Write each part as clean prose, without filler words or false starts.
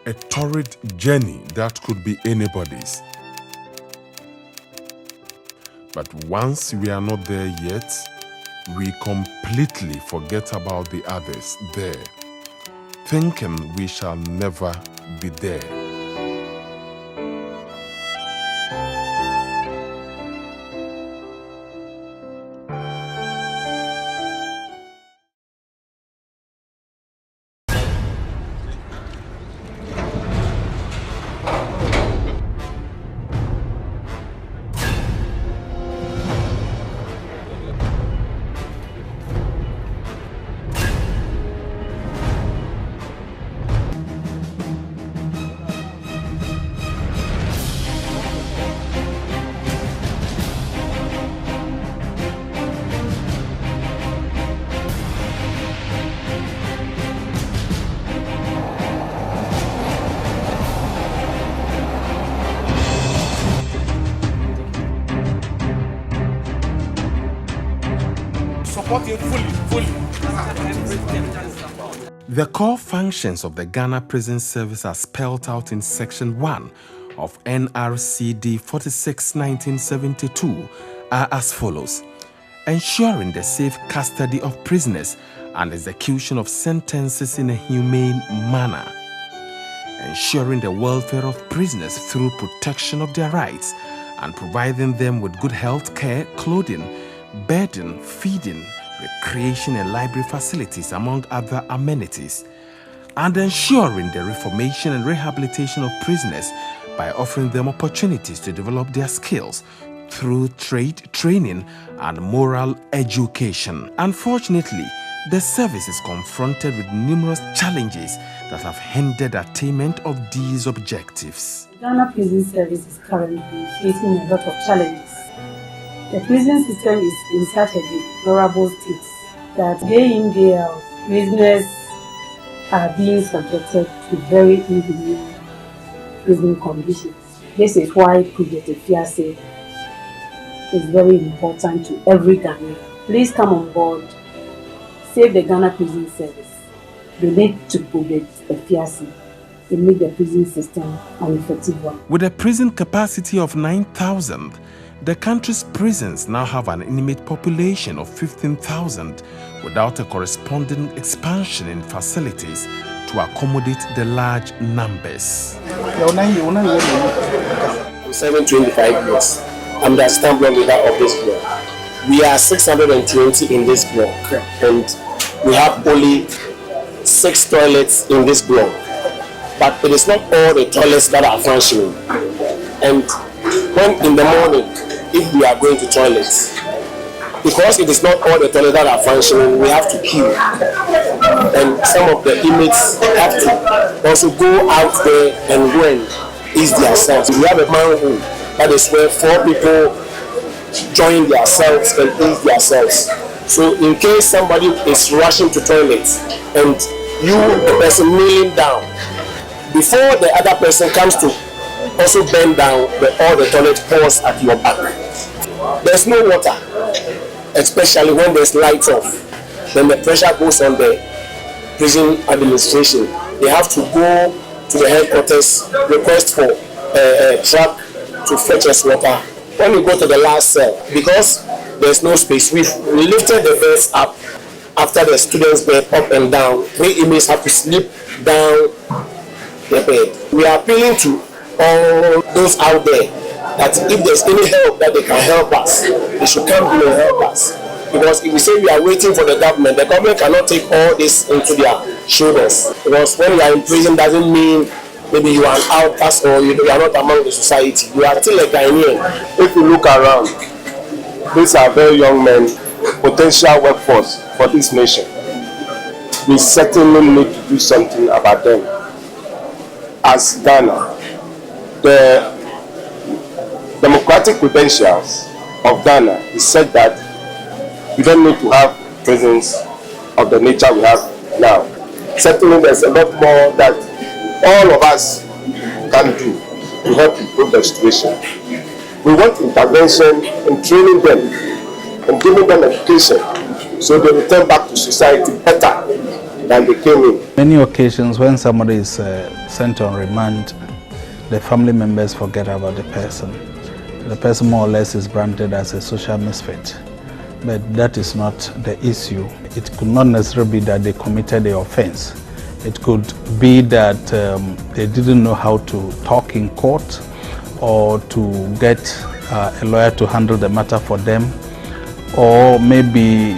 a torrid journey that could be anybody's. But once we are not there yet, we completely forget about the others there, thinking we shall never be there. The core functions of the Ghana Prison Service are spelled out in Section 1 of NRCD 46/1972 are as follows: ensuring the safe custody of prisoners and execution of sentences in a humane manner, ensuring the welfare of prisoners through protection of their rights and providing them with good health care, clothing, bedding, feeding, recreation and library facilities, among other amenities, and ensuring the reformation and rehabilitation of prisoners by offering them opportunities to develop their skills through trade training and moral education. Unfortunately, the service is confronted with numerous challenges that have hindered attainment of these objectives. The Ghana Prison Service is currently facing a lot of challenges. The prison system is in such a deplorable state that day in, day out, prisoners are being subjected to very inhumane prison conditions. This is why Project Efiase is very important to every Ghanaian. Please come on board, save the Ghana Prison Service, donate to Project Efiase, and make the prison system an effective one. With a prison capacity of 9,000, the country's prisons now have an inmate population of 15,000 without a corresponding expansion in facilities to accommodate the large numbers. I'm 725 years. I'm the stamp block leader of this block. We are 620 in this block, and we have only 6 toilets in this block. But it is not all the toilets that are functioning. And when in the morning, if we are going to toilets, because it is not all the toilets that are functioning, we have to queue. And some of the inmates have to also go out there and go and ease their cells. We have a manhole that is where 4 people join their cells and ease their cells. So in case somebody is rushing to toilets and you, the person kneeling down, before the other person comes to also bend down, all the toilet pours at your back. There's no water, especially when there's lights off. Then the pressure goes on the prison administration. They have to go to the headquarters, request for a truck to fetch us water. When we go to the last cell, because there's no space, we lifted the beds up after the students' bed up and down. 3 inmates have to sleep down the bed. We are appealing to all those out there that if there's any help that they can help us, they should come here and help us. Because if we say we are waiting for the government cannot take all this into their shoulders. Because when you are in prison doesn't mean maybe you are an outcast or you are not among the society. You are still a Ghanaian. If you look around, these are very young men, potential workforce for this nation. We certainly need to do something about them. As Ghana, the democratic credentials of Ghana is said that we don't need to have prisons of the nature we have now. Certainly there's a lot more that all of us can do to help improve the situation. We want intervention in training them and giving them education so they return back to society better than they came in. Many occasions when somebody is sent on remand, the family members forget about the person. The person more or less is branded as a social misfit. But that is not the issue. It could not necessarily be that they committed the offense. It could be that they didn't know how to talk in court or to get a lawyer to handle the matter for them, or maybe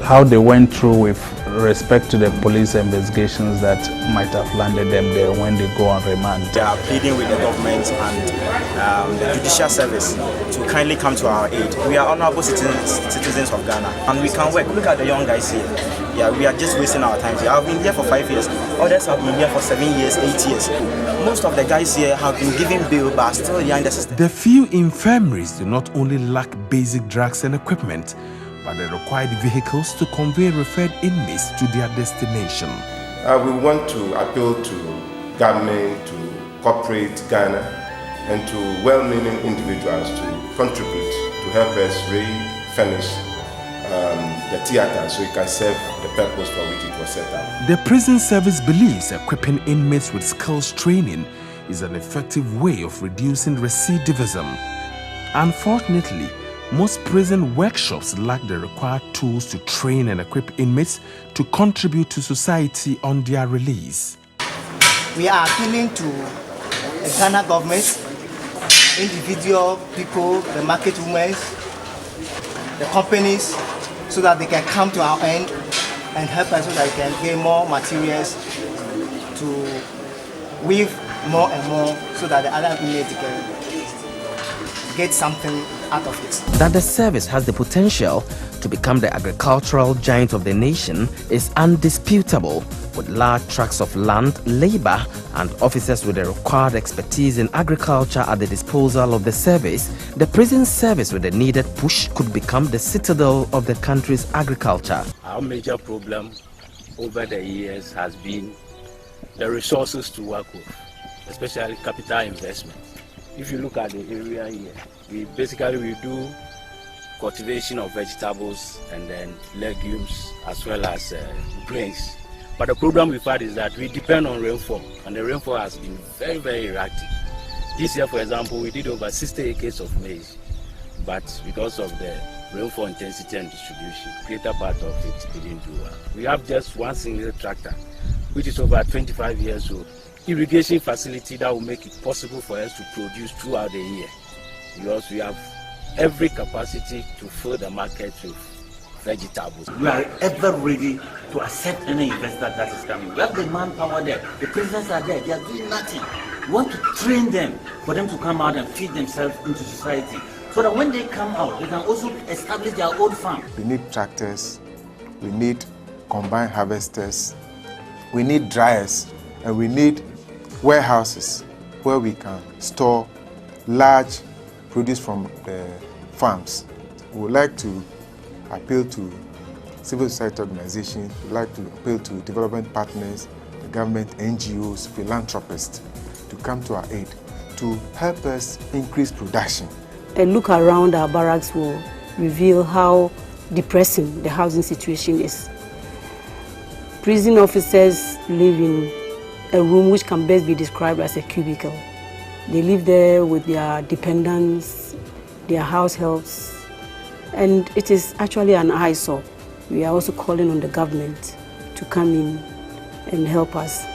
how they went through with respect to the police investigations that might have landed them there when they go on remand. They are pleading with the government and the judicial service to kindly come to our aid. We are honorable citizens of Ghana, and we can work. Look at the young guys here. Yeah, we are just wasting our time here. I've been here for 5 years. Others have been here for 7 years, 8 years. Most of the guys here have been given bail, but are still behind the system. The few infirmaries do not only lack basic drugs and equipment, but the required vehicles to convey referred inmates to their destination. We want to appeal to government, to corporate Ghana, and to well-meaning individuals to contribute to help us refurnish the theater so it can serve the purpose for which it was set up. The prison service believes equipping inmates with skills training is an effective way of reducing recidivism. Unfortunately, most prison workshops lack the required tools to train and equip inmates to contribute to society on their release. We are appealing to the Ghana government, individual people, the market women, the companies, so that they can come to our end and help us so that we can get more materials to weave more and more so that the other inmates can get something out of it. That the service has the potential to become the agricultural giant of the nation is undisputable. With large tracts of land, labor, and officers with the required expertise in agriculture at the disposal of the service, the prison service with the needed push could become the citadel of the country's agriculture. Our major problem over the years has been the resources to work with, especially capital investment. If you look at the area here, we do cultivation of vegetables and then legumes as well as grains. But the problem we've had is that we depend on rainfall, and the rainfall has been very, very erratic. This year, for example, we did over 60 acres of maize, but because of the rainfall intensity and distribution, greater part of it didn't do well. We have just one single tractor, which is over 25 years old. Irrigation facility that will make it possible for us to produce throughout the year, because we have every capacity to fill the market with vegetables. We are ever ready to accept any investor that is coming. We have the manpower there, the prisoners are there, they are doing nothing. We want to train them for them to come out and feed themselves into society, so that when they come out, they can also establish their own farm. We need tractors, we need combine harvesters, we need dryers, and we need warehouses where we can store large produce from the farms. We would like to appeal to civil society organizations, we would like to appeal to development partners, the government, NGOs, philanthropists to come to our aid to help us increase production. A look around our barracks will reveal how depressing the housing situation is. Prison officers live in a room which can best be described as a cubicle. They live there with their dependents, their house helps, and it is actually an eyesore. We are also calling on the government to come in and help us.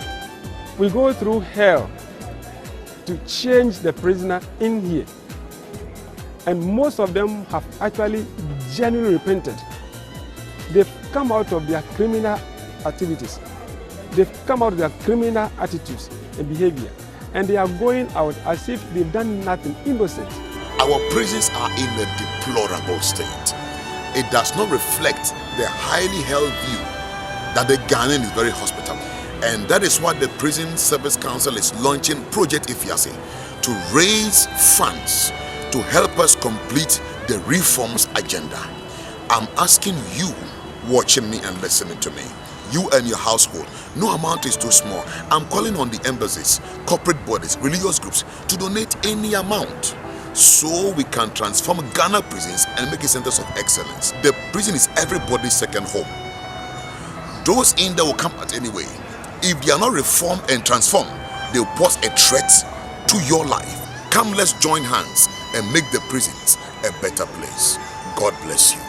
We go through hell to change the prisoner in here, and most of them have actually genuinely repented. They've come out of their criminal activities. They've come out of their criminal attitudes and behavior, and they are going out as if they've done nothing, innocent. Our prisons are in a deplorable state. It does not reflect the highly held view that the Ghanaian is very hospitable. And that is why the Prison Service Council is launching Project Efiase to raise funds to help us complete the reforms agenda. I'm asking you, watching me and listening to me, you and your household, no amount is too small. I'm calling on the embassies, corporate bodies, religious groups to donate any amount so we can transform Ghana prisons and make it centers of excellence. The prison is everybody's second home. Those in there will come out anyway. If they are not reformed and transformed, they will pose a threat to your life. Come, let's join hands and make the prisons a better place. God bless you.